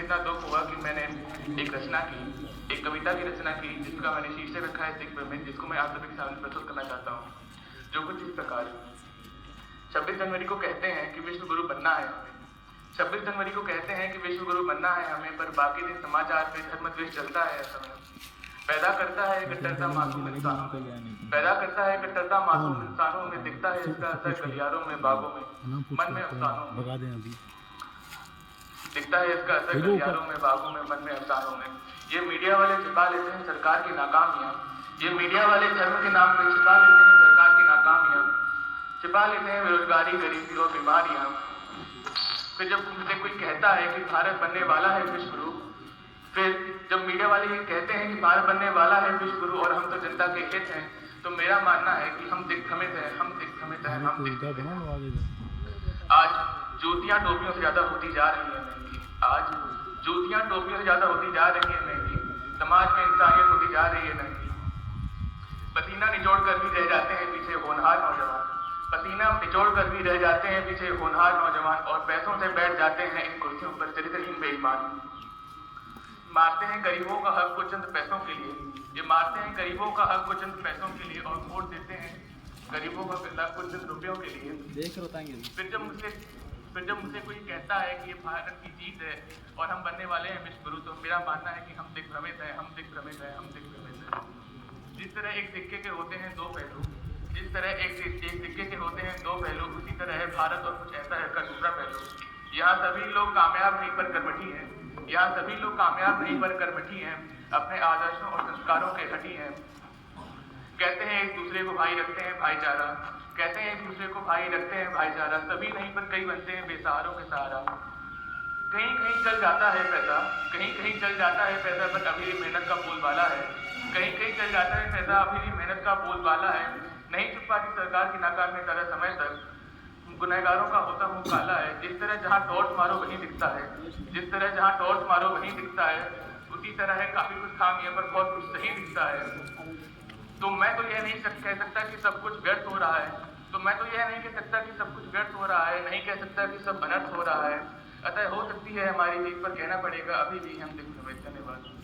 इतना दुख हुआ कि मैंने एक रचना की, एक कविता की रचना की, जिसका मैंने शीर्षक रखा है दिग्भ्रमित में, जिसको मैं आप सभी के सामने प्रस्तुत करना चाहता हूँ, जो कुछ इस प्रकार। 26 जनवरी को कहते हैं कि विश्व गुरु बनना है हमें। 26 जनवरी को कहते हैं कि विश्व गुरु बनना है हमें, पर बाकी दिन समाचार पे धर्म द्वेष चलता है ऐसा में। पैदा करता है कट्टरता मासूम इंसानों में, पैदा करता है कट्टरता मासूम इंसानों में, दिखता है इसका असर गलियारों में, बागों में, मन में, अफसानों में। दिखता है इसका असर गलियारों में, बागों में, मन में, अफसानों में। ये मीडिया वाले छिपा लेते हैं सरकार की नाकामियां, ये मीडिया वाले धर्म के नाम पे छिपा लेते हैं सरकार की नाकामियां, छिपा लेते हैं बेरोजगारी, गरीबी और बीमारियां। फिर जब मुझसे कोई कहता है कि भारत बनने वाला है विश्व गुरु, फिर जब मीडिया वाले ये कहते हैं कि भारत बनने वाला है विश्व गुरु और हम तो जनता के हित हैं, तो मेरा मानना है कि हम दिग्भ्रमित हैं, हम दिग्भ्रमित हैं, हम दिग्भ्रमित। आज जूतियां टोपियों से ज्यादा होती जा रही है महंगी, आज जूतियां टोपियों से ज्यादा होती जा रही है महंगी, समाज में इंसानियत होती जा रही है महंगी। पसीना निचोड़ कर भी रह जाते हैं पीछे होनहार नौजवान, पसीना निचोड़ कर भी रह जाते हैं पीछे होनहार नौजवान, और पैसों से बैठ जाते हैं इन कुर्सियों पर चरित्रहीन बेईमान। मारते हैं गरीबों का हक को चंद पैसों के लिए, ये मारते हैं गरीबों का हक को चंद पैसों के लिए, और वोट देते हैं गरीबों का हक को चंद रुपयों के लिए। फिर जब मुझे कोई कहता है कि ये भारत की जीत है और हम बनने वाले हैं विश्व गुरु, तो मेरा मानना है कि हम दिग्भ्रमित हैं, हम दिग्भ्रमित हैं, हम दिग्भ्रमित हैं। जिस तरह एक सिक्के के होते हैं दो पहलू, जिस तरह एक सिक्के के होते हैं दो पहलू, उसी तरह है भारत और कुछ ऐसा है का दूसरा पहलू। यहाँ सभी लोग कामयाब नहीं पर कर्मठी हैं, यहाँ सभी लोग कामयाब नहीं पर कर्मठी हैं, अपने आदर्शों और संस्कारों के हटी हैं। कहते हैं एक दूसरे को भाई रखते हैं भाईचारा, कहते हैं एक दूसरे को भाई रखते हैं भाईचारा, सभी नहीं पर कई बनते हैं बेसहारों के सहारा। कहीं कहीं चल जाता है पैसा, कहीं कहीं चल जाता है पैसा, पर अभी भी मेहनत का बोलबाला है, कहीं कहीं चल जाता है पैसा, अभी भी मेहनत का बोलबाला है। नहीं छुप पाती सरकार की नाकामी में ज़्यादा समय तक, गुनहगारों का होता मुंह काला है। जिस तरह जहाँ टॉर्च मारो वहीं दिखता है, जिस तरह जहाँ टॉर्च मारो वहीं दिखता है, उसी तरह है काफी कुछ खामियां पर बहुत कुछ सही दिखता है। तो मैं तो यह नहीं कह सकता कि सब कुछ व्यर्थ हो रहा है, तो मैं तो यह नहीं कह सकता कि सब कुछ व्यर्थ हो रहा है, नहीं कह सकता कि सब अनर्थ हो रहा है। अतः हो सकती है हमारी जीत, पर कहना पड़ेगा अभी भी हम दिग्भ्रमित। धन्यवाद।